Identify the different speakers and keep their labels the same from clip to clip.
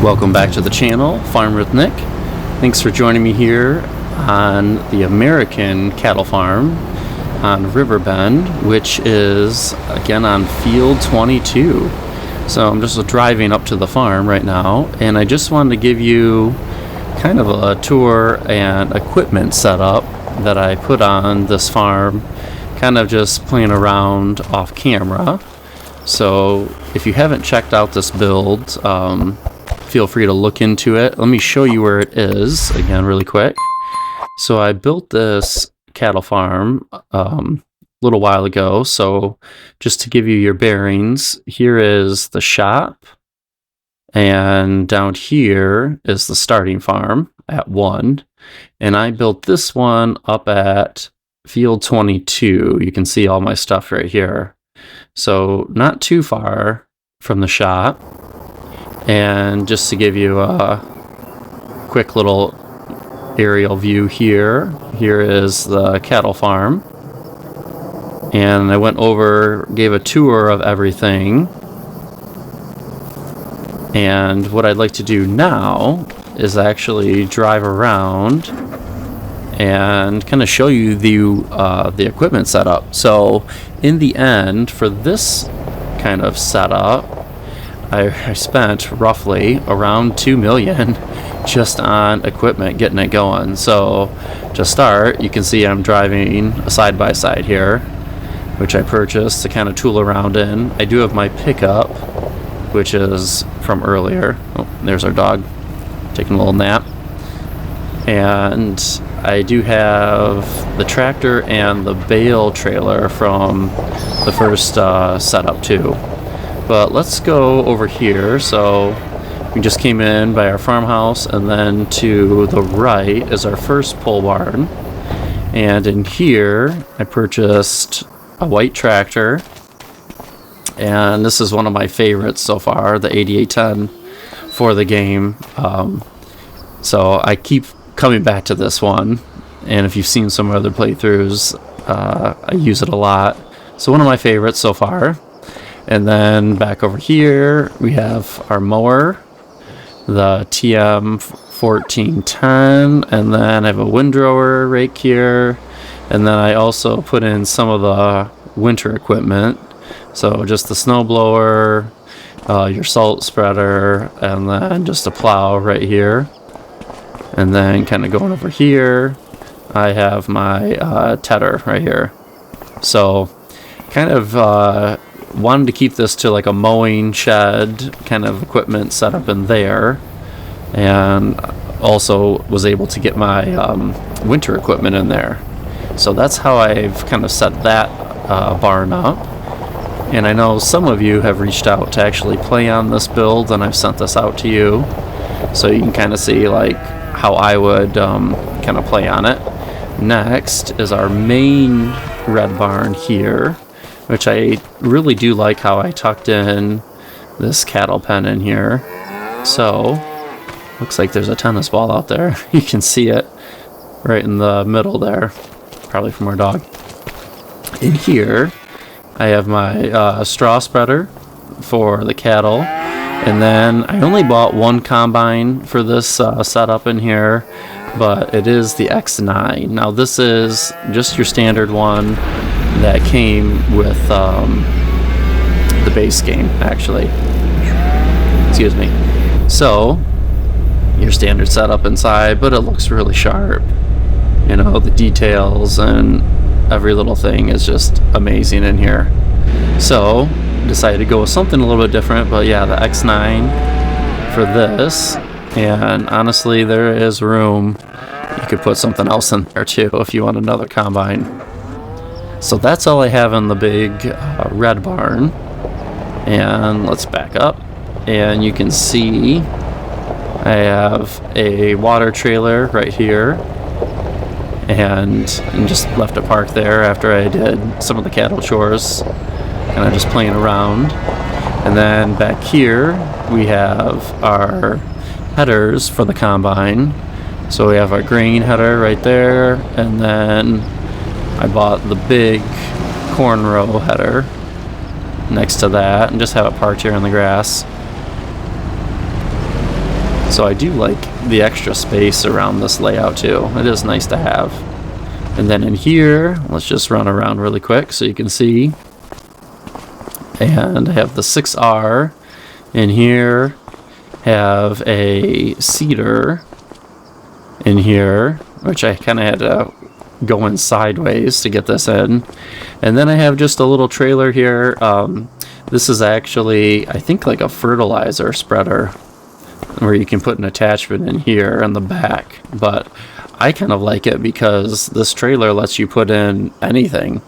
Speaker 1: Welcome back to the channel, Farm with Nick. Thanks for joining me here on the American cattle farm on Riverbend, which is again on field 22. So I'm just driving up to the farm right now, and I just wanted to give you kind of a tour and equipment setup that I put on this farm, kind of just playing around off camera. So if you haven't checked out this build, feel free to look into it. Let me show you where it is again really quick. So I built this cattle farm a little while ago. So just to give you your bearings, here is the shop, and down here is the starting farm at 1. And I built this one up at field 22. You can see all my stuff right here. So not too far from the shop. And just to give you a quick little aerial view here is the cattle farm. And I went over, gave a tour of everything. And what I'd like to do now is actually drive around and kind of show you the equipment setup. So in the end, for this kind of setup, I spent roughly around $2 million just on equipment, getting it going. So to start, you can see I'm driving a side-by-side here, which I purchased to kind of tool around in. I do have my pickup, which is from earlier. Oh, there's our dog taking a little nap. And I do have the tractor and the bale trailer from the first setup too. But let's go over here. So we just came in by our farmhouse, and then to the right is our first pole barn. And in here, I purchased a white tractor. And this is one of my favorites so far, the 8810 for the game. So I keep coming back to this one. And if you've seen some other playthroughs, I use it a lot. So one of my favorites so far. And then back over here, we have our mower, the TM 1410, and then I have a windrower rake here. And then I also put in some of the winter equipment. So just the snowblower, your salt spreader, and then just a plow right here. And then kind of going over here, I have my tedder right here. So kind of wanted to keep this to like a mowing shed kind of equipment set up in there, and also was able to get my winter equipment in there. So that's how I've kind of set that barn up. And I know some of you have reached out to actually play on this build, and I've sent this out to you so you can kind of see like how I would kind of play on it. Next is our main red barn here, which I really do like how I tucked in this cattle pen in here. So, looks like there's a tennis ball out there. You can see it right in the middle there, probably from our dog. In here, I have my straw spreader for the cattle. And then I only bought one combine for this setup in here, but it is the X9. Now this is just your standard one that came with the base game, actually. Excuse me. So, your standard setup inside, but it looks really sharp. You know, the details and every little thing is just amazing in here. So, decided to go with something a little bit different, but yeah, the X9 for this. And honestly, there is room. You could put something else in there too if you want another combine. So that's all I have in the big red barn. And let's back up. And you can see I have a water trailer right here. And just left it parked there after I did some of the cattle chores. Kind of just playing around. And then back here we have our headers for the combine. So we have our grain header right there, and then I bought the big corn row header next to that and just have it parked here in the grass. So I do like the extra space around this layout too. It is nice to have. And then in here, let's just run around really quick so you can see. And I have the 6R in here. Have a cedar in here, which I kind of had to go in sideways to get this in. And then I have just a little trailer here. This is actually, I think, like a fertilizer spreader where you can put an attachment in here on the back. But I kind of like it because this trailer lets you put in anything.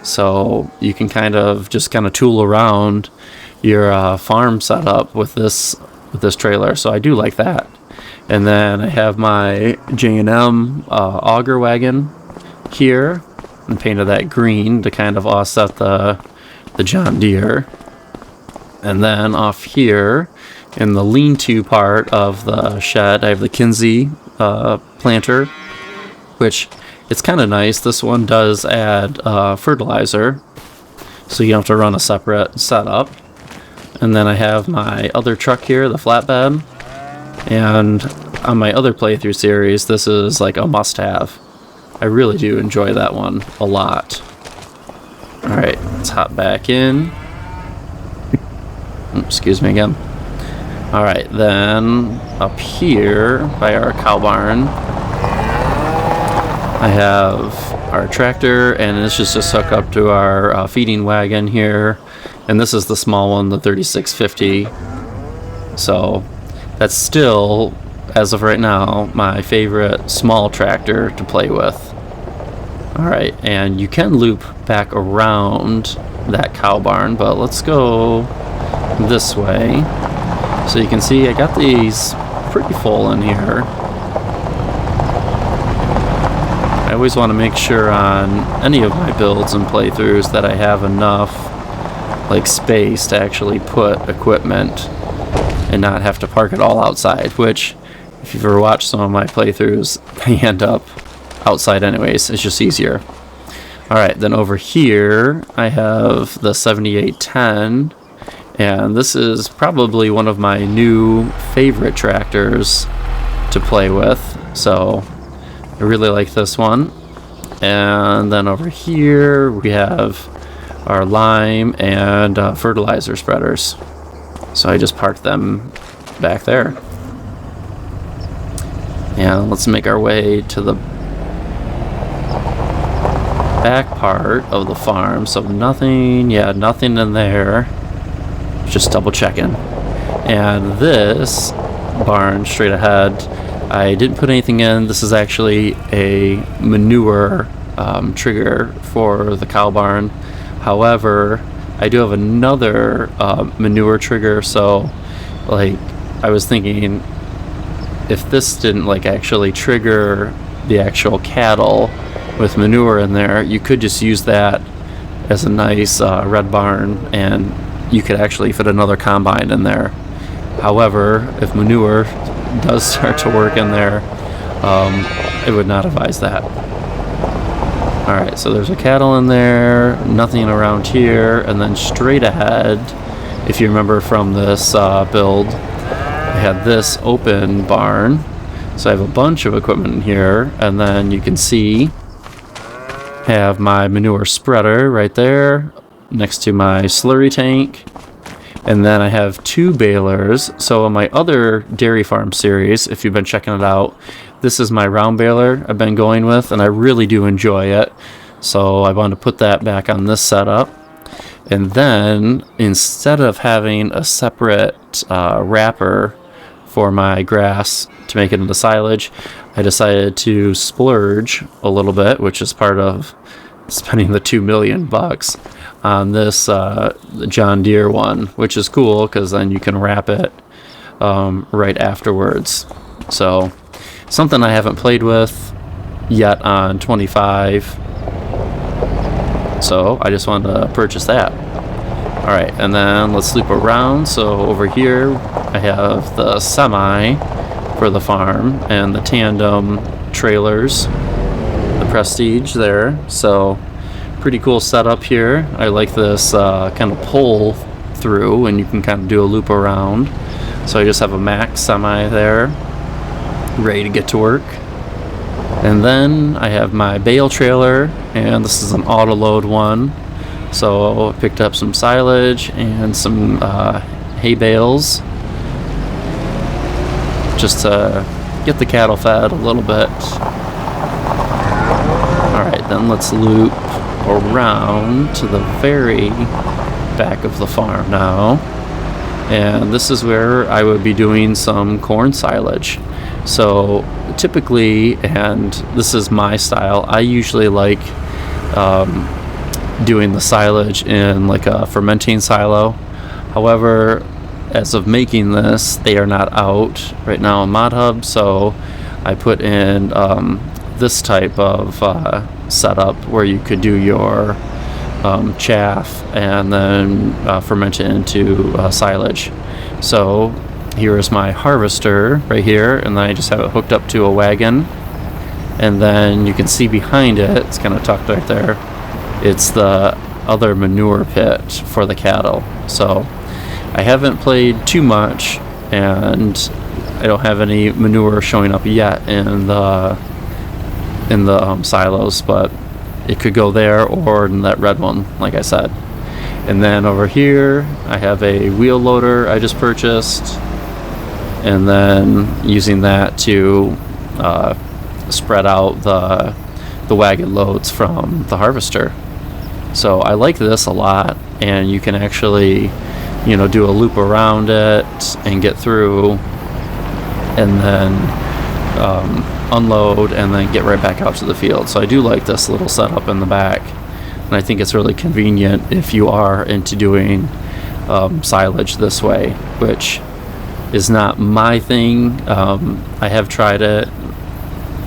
Speaker 1: So you can kind of tool around your farm setup with this trailer. So I do like that. And then I have my J&M auger wagon here, and painted that green to kind of offset the John Deere. And then off here in the lean-to part of the shed, I have the Kinsey planter, which it's kind of nice. This one does add fertilizer, so you don't have to run a separate setup. And then I have my other truck here, the flatbed. And on my other playthrough series, this is like a must-have. I really do enjoy that one a lot. Alright, let's hop back in. Excuse me again. Alright, then up here by our cow barn, I have our tractor, and it's just hook up to our feeding wagon here. And this is the small one, the 3650. So that's still, as of right now, my favorite small tractor to play with. Alright, and you can loop back around that cow barn, but let's go this way. So you can see I got these pretty full in here. I always want to make sure on any of my builds and playthroughs that I have enough space to actually put equipment and not have to park it all outside, which if you've ever watched some of my playthroughs, they end up outside anyways. It's just easier. Alright, then over here I have the 7810, and this is probably one of my new favorite tractors to play with, so I really like this one. And then over here we have our lime and fertilizer spreaders. So I just parked them back there. And let's make our way to the back part of the farm. So nothing in there. Just double checking. And this barn straight ahead, I didn't put anything in. This is actually a manure trigger for the cow barn. However, I do have another manure trigger, so I was thinking if this didn't actually trigger the actual cattle with manure in there, you could just use that as a nice red barn, and you could actually fit another combine in there. However, if manure does start to work in there, I would not advise that. Alright, so there's a cattle in there, nothing around here, and then straight ahead, if you remember from this build, I had this open barn. So I have a bunch of equipment in here, and then you can see I have my manure spreader right there next to my slurry tank. And then I have two balers. So in my other dairy farm series, if you've been checking it out, this is my round baler I've been going with, and I really do enjoy it. So I wanted to put that back on this setup. And then instead of having a separate wrapper for my grass to make it into silage, I decided to splurge a little bit, which is part of spending the $2 million on this John Deere one, which is cool because then you can wrap it right afterwards. So something I haven't played with yet on 25, so I just wanted to purchase that. Alright, and then let's loop around. So over here I have the semi for the farm and the tandem trailers, the Prestige there. So pretty cool setup here. I like this kind of pull through, and you can kind of do a loop around. So I just have a Max semi there, ready to get to work. And then I have my bale trailer, and this is an auto load one. So I picked up some silage and some hay bales just to get the cattle fed a little bit. Alright, then let's loop around to the very back of the farm now. And this is where I would be doing some corn silage. So typically, and this is my style, I usually like doing the silage in like a fermenting silo. However, as of making this, they are not out right now in Mod Hub, so I put in this type of setup where you could do your chaff and then ferment it into silage. So here is my harvester right here, and then I just have it hooked up to a wagon, and then you can see behind it, it's kind of tucked right there, it's the other manure pit for the cattle. So I haven't played too much, and I don't have any manure showing up yet in the silos, but it could go there or in that red one, like I said. And then over here I have a wheel loader I just purchased, and then using that to spread out the wagon loads from the harvester. So I like this a lot, and you can actually, you know, do a loop around it and get through, and then unload, and then get right back out to the field. So I do like this little setup in the back, and I think it's really convenient if you are into doing silage this way, which is not my thing. I have tried it.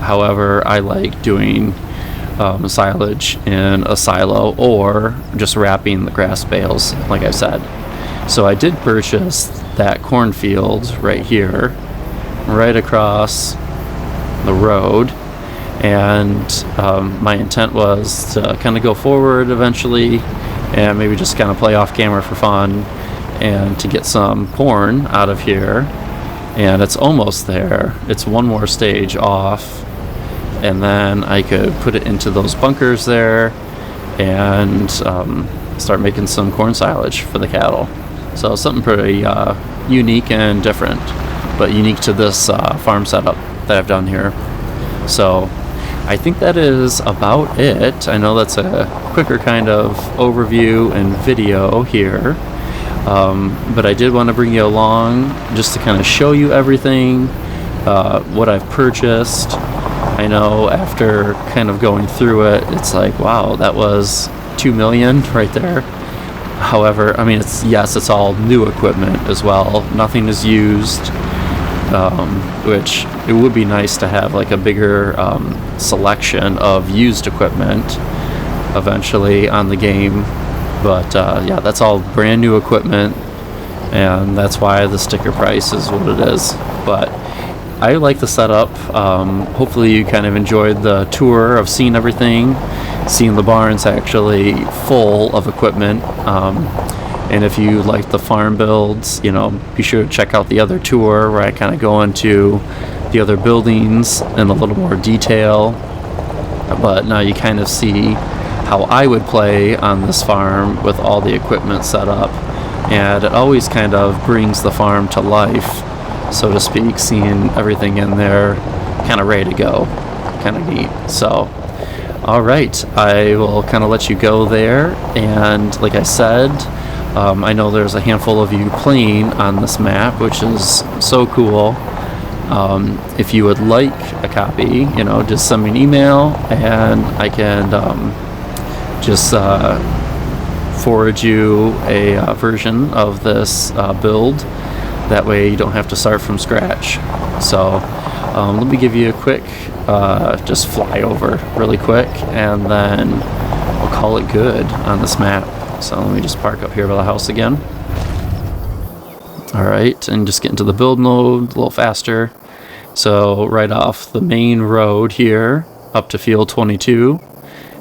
Speaker 1: However, I like doing silage in a silo or just wrapping the grass bales, like I said. So I did purchase that cornfield right here, right across the road, and my intent was to kind of go forward eventually and maybe just kind of play off camera for fun and to get some corn out of here. And it's almost there. It's one more stage off, and then I could put it into those bunkers there and start making some corn silage for the cattle. So something pretty unique and different, but unique to this farm setup that I've done here. So I think that is about it. I know that's a quicker kind of overview and video here, but I did want to bring you along just to kind of show you everything, what I've purchased. I know after kind of going through it, it's like, wow, that was $2 million right there. However, I mean, it's all new equipment as well. Nothing is used, which it would be nice to have like a bigger selection of used equipment eventually on the game. But yeah, that's all brand new equipment, and that's why the sticker price is what it is. But I like the setup. Hopefully you kind of enjoyed the tour of seeing everything, seeing the barns actually full of equipment. And if you like the farm builds, you know, be sure to check out the other tour where I kind of go into the other buildings in a little more detail. But now you kind of see how I would play on this farm with all the equipment set up. And it always kind of brings the farm to life, so to speak, seeing everything in there kind of ready to go. Kind of neat. So, all right, I will kind of let you go there. And like I said, I know there's a handful of you playing on this map, which is so cool. If you would like a copy, you know, just send me an email, and I can just forward you a version of this build. That way you don't have to start from scratch. So let me give you a quick just flyover really quick, and then we'll call it good on this map. So let me just park up here by the house again. Alright, and just get into the build mode a little faster. So right off the main road here up to field 22,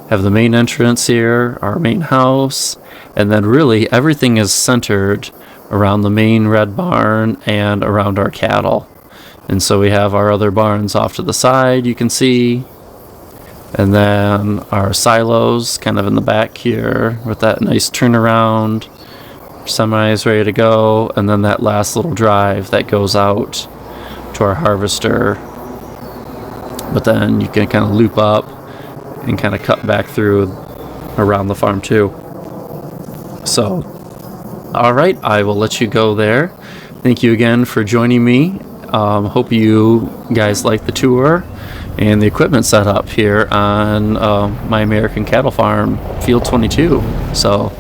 Speaker 1: have the main entrance here, our main house, and then really everything is centered around the main red barn and around our cattle. And so we have our other barns off to the side, you can see. And then our silos kind of in the back here with that nice turnaround. Semi is ready to go. And then that last little drive that goes out to our harvester. But then you can kind of loop up and kind of cut back through around the farm too. So, alright, I will let you go there. Thank you again for joining me. Hope you guys like the tour and the equipment setup here on my American cattle farm, Field 22. So,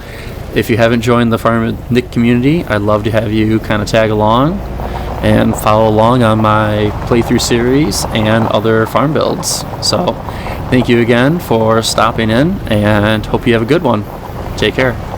Speaker 1: if you haven't joined the Farm with Nick community, I'd love to have you kind of tag along and follow along on my playthrough series and other farm builds. So, thank you again for stopping in, and hope you have a good one. Take care.